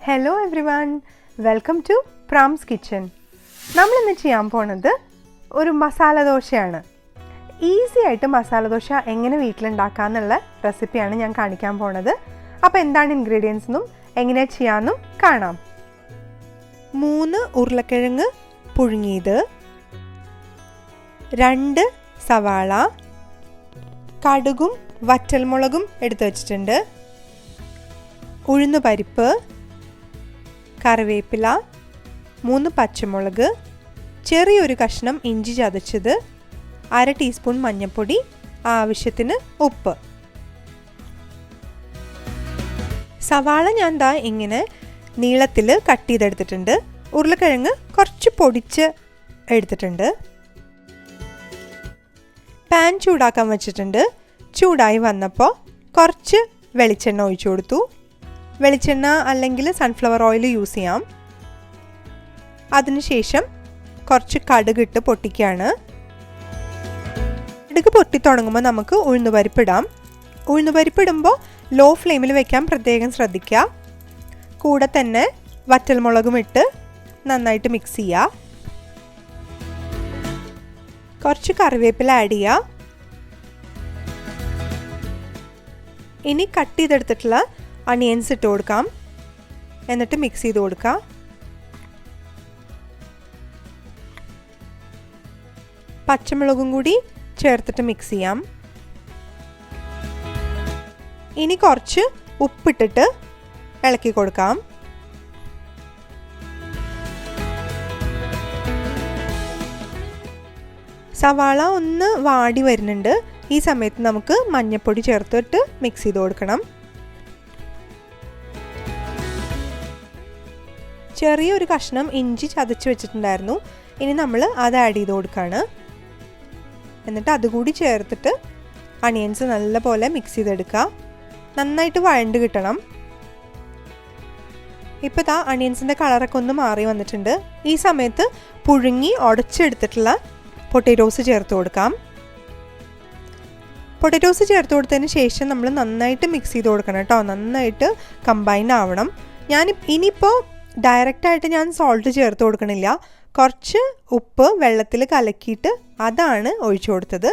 Hello everyone, welcome to Pramz kitchen. നമ്മൾ ഇന്ന് ചെയ്യാൻ പോകുന്നത് ഒരു മസാല ദോശയാണ്. ഈസി ആയിട്ട് മസാല ദോശ എങ്ങനെ വീട്ടിലുണ്ടാക്കാന്നുള്ള റെസിപ്പിയാണ് ഞാൻ കാണിക്കാൻ പോകുന്നത്. അപ്പോൾ എന്താണ് ഇൻഗ്രീഡിയൻസ് എന്നും എങ്ങനെ ചെയ്യാമെന്നും കാണാം. 3 ഉരുളക്കിഴങ്ങ് പുഴുങ്ങിയത്, 2 സവാള, കടുകും വറ്റൽമുളകും എടുത്തു വച്ചിട്ടുണ്ട്, ഉഴുന്ന് പരിപ്പ്, കറിവേപ്പില, 3 പച്ചമുളക്, ചെറിയൊരു കഷ്ണം ഇഞ്ചി ചതച്ചത്, 1/2 ടീസ്പൂൺ മഞ്ഞൾപ്പൊടി, ആവശ്യത്തിന് ഉപ്പ്. സവാള ഞാൻ ദാ ഇങ്ങനെ നീളത്തിൽ കട്ട് ചെയ്തെടുത്തിട്ടുണ്ട്. ഉരുളക്കിഴങ്ങ് കുറച്ച് പൊടിച്ച് എടുത്തിട്ടുണ്ട്. പാൻ ചൂടാക്കാൻ വെച്ചിട്ടുണ്ട്. ചൂടായി വന്നപ്പോൾ കുറച്ച് വെളിച്ചെണ്ണ ഒഴിച്ചു കൊടുത്തു. വെളിച്ചെണ്ണ അല്ലെങ്കിൽ സൺഫ്ലവർ ഓയിൽ യൂസ് ചെയ്യാം. അതിനുശേഷം കുറച്ച് കടുക് ഇട്ട് പൊട്ടിക്കുകയാണ്. കടുക് പൊട്ടി തുടങ്ങുമ്പോൾ നമുക്ക് ഉഴുന്നുപരിപ്പ് ഇടാം. ഉഴുന്നുപരിപ്പ് ഇടുമ്പോൾ ലോ ഫ്ലെയിമിൽ വെക്കാൻ പ്രത്യേകം ശ്രദ്ധിക്കുക. കൂടെ തന്നെ വറ്റൽമുളകും ഇട്ട് നന്നായിട്ട് മിക്സ് ചെയ്യുക. കുറച്ച് കറിവേപ്പില ആഡ് ചെയ്യുക. ഇനി കട്ട് ചെയ്തെടുത്തിട്ടുള്ള അണിയൻസ് ഇട്ട് കൊടുക്കാം. എന്നിട്ട് മിക്സ് ചെയ്ത് കൊടുക്കാം. പച്ചമുളകും കൂടി ചേർത്തിട്ട് മിക്സ് ചെയ്യാം. ഇനി കുറച്ച് ഉപ്പിട്ടിട്ട് ഇളക്കി കൊടുക്കാം. സവാള ഒന്ന് വാടി വരുന്നുണ്ട്. ഈ സമയത്ത് നമുക്ക് മഞ്ഞൾപ്പൊടി ചേർത്തിട്ട് മിക്സ് ചെയ്ത് കൊടുക്കണം. ചെറിയൊരു കഷ്ണം ഇഞ്ചി ചതച്ച് വെച്ചിട്ടുണ്ടായിരുന്നു. ഇനി നമ്മൾ അത് ആഡ് ചെയ്ത് കൊടുക്കുകയാണ്. എന്നിട്ട് അതുകൂടി ചേർത്തിട്ട് അണിയൻസ് നല്ലപോലെ മിക്സ് ചെയ്തെടുക്കുക. നന്നായിട്ട് വഴണ്ട് കിട്ടണം. ഇപ്പോൾ ദാ അണിയൻസിൻ്റെ കളറൊക്കെ ഒന്ന് മാറി വന്നിട്ടുണ്ട്. ഈ സമയത്ത് പുഴുങ്ങി ഉടച്ചെടുത്തിട്ടുള്ള പൊട്ടറ്റോസ് ചേർത്ത് കൊടുക്കാം. പൊട്ടറ്റോസ് ചേർത്ത് കൊടുത്തതിന് ശേഷം നമ്മൾ നന്നായിട്ട് മിക്സ് ചെയ്ത് കൊടുക്കണം കേട്ടോ. നന്നായിട്ട് കമ്പൈൻ ആവണം. ഇനിയിപ്പോൾ ഡയറക്റ്റായിട്ട് ഞാൻ സോൾട്ട് ചേർത്ത് കൊടുക്കണില്ല. കുറച്ച് ഉപ്പ് വെള്ളത്തിൽ കലക്കിയിട്ട് അതാണ് ഒഴിച്ചു കൊടുത്തത്.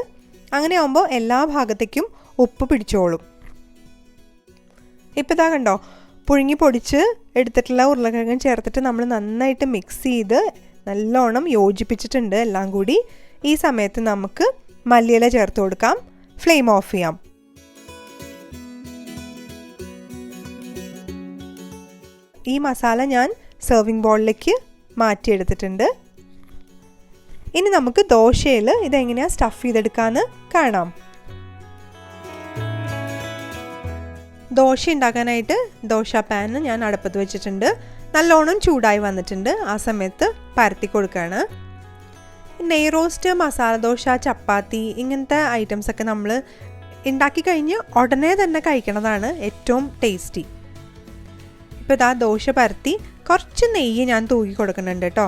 അങ്ങനെ ആകുമ്പോൾ എല്ലാ ഭാഗത്തേക്കും ഉപ്പ് പിടിച്ചോളും. ഇപ്പോൾ ഇതാ കണ്ടോ, പുഴുങ്ങി പൊടിച്ച് എടുത്തിട്ടുള്ള ഉരുളക്കിഴങ്ങ് ചേർത്തിട്ട് നമ്മൾ നന്നായിട്ട് മിക്സ് ചെയ്ത് നല്ലോണം യോജിപ്പിച്ചിട്ടുണ്ട് എല്ലാം കൂടി. ഈ സമയത്ത് നമുക്ക് മല്ലിയില ചേർത്ത് കൊടുക്കാം. ഫ്ലെയിം ഓഫ് ചെയ്യാം. ഈ മസാല ഞാൻ സെർവിങ് ബൗളിലേക്ക് മാറ്റിയെടുത്തിട്ടുണ്ട്. ഇനി നമുക്ക് ദോശയിൽ ഇതെങ്ങനെയാണ് സ്റ്റഫ് ചെയ്തെടുക്കാമെന്ന് കാണാം. ദോശ ഉണ്ടാക്കാനായിട്ട് ദോശ പാൻ ഞാൻ അടുപ്പത്ത് വെച്ചിട്ടുണ്ട്. നല്ലോണം ചൂടായി വന്നിട്ടുണ്ട്. ആ സമയത്ത് പരത്തി കൊടുക്കുകയാണ്. നെയ് റോസ്റ്റ്, മസാല ദോശ, ചപ്പാത്തി ഇങ്ങനത്തെ ഐറ്റംസൊക്കെ നമ്മൾ ഉണ്ടാക്കി കഴിഞ്ഞ് ഉടനെ തന്നെ കഴിക്കണതാണ് ഏറ്റവും ടേസ്റ്റി. ഇപ്പോൾ ഇതാ ദോശ പരത്തി കുറച്ച് നെയ്യ് ഞാൻ തൂക്കി കൊടുക്കുന്നുണ്ട് കേട്ടോ.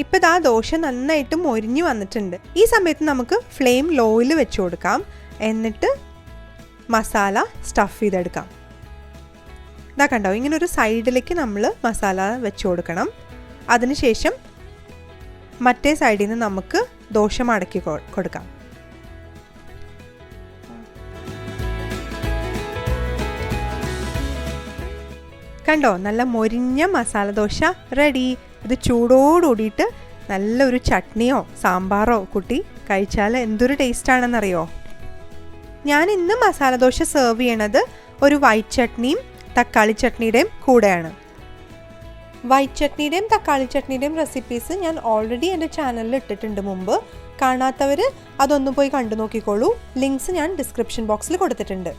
ഇപ്പോൾ ഇതാ ദോശ നന്നായിട്ട് മൊരിഞ്ഞ് വന്നിട്ടുണ്ട്. ഈ സമയത്ത് നമുക്ക് ഫ്ലെയിം ലോയിൽ വെച്ച് കൊടുക്കാം. എന്നിട്ട് മസാല സ്റ്റഫ് ചെയ്തെടുക്കാം. ഇതാ കണ്ടോ, ഇങ്ങനെ ഒരു സൈഡിലേക്ക് നമ്മൾ മസാല വെച്ച് കൊടുക്കണം. അതിനുശേഷം മറ്റേ സൈഡിൽ നിന്ന് നമുക്ക് ദോശ മടക്കി കൊടുക്കാം. കണ്ടോ, നല്ല മൊരിഞ്ഞ മസാല ദോശ റെഡി. ഇത് ചൂടോടുകൂടിയിട്ട് നല്ലൊരു ചട്നിയോ സാമ്പാറോ കൂട്ടി കഴിച്ചാൽ എന്തൊരു ടേസ്റ്റാണെന്നറിയോ. ഞാൻ ഇന്ന് മസാല ദോശ സെർവ് ചെയ്യണത് ഒരു വൈറ്റ് ചട്നിയും തക്കാളി ചട്നിയുടെയും കൂടെയാണ്. വൈറ്റ് ചട്നിയുടെയും തക്കാളി ചട്നിയുടെയും റെസിപ്പീസ് ഞാൻ ഓൾറെഡി എൻ്റെ ചാനലിൽ ഇട്ടിട്ടുണ്ട് മുമ്പ്. കാണാത്തവർ അതൊന്ന് പോയി കണ്ടു നോക്കിക്കോളൂ. ലിങ്ക്സ് ഞാൻ ഡിസ്ക്രിപ്ഷൻ ബോക്സിൽ കൊടുത്തിട്ടുണ്ട്.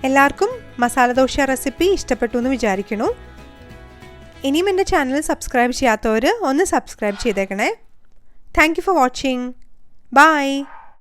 എല്ലാവർക്കും മസാല ദോശ റെസിപ്പി ഇഷ്ടപ്പെട്ടു എന്ന് വിചാരിക്കുന്നു. ഇനിയും എൻ്റെ ചാനൽ സബ്സ്ക്രൈബ് ചെയ്യാത്തവർ ഒന്ന് സബ്സ്ക്രൈബ് ചെയ്തേക്കണേ. Thank you for watching. By.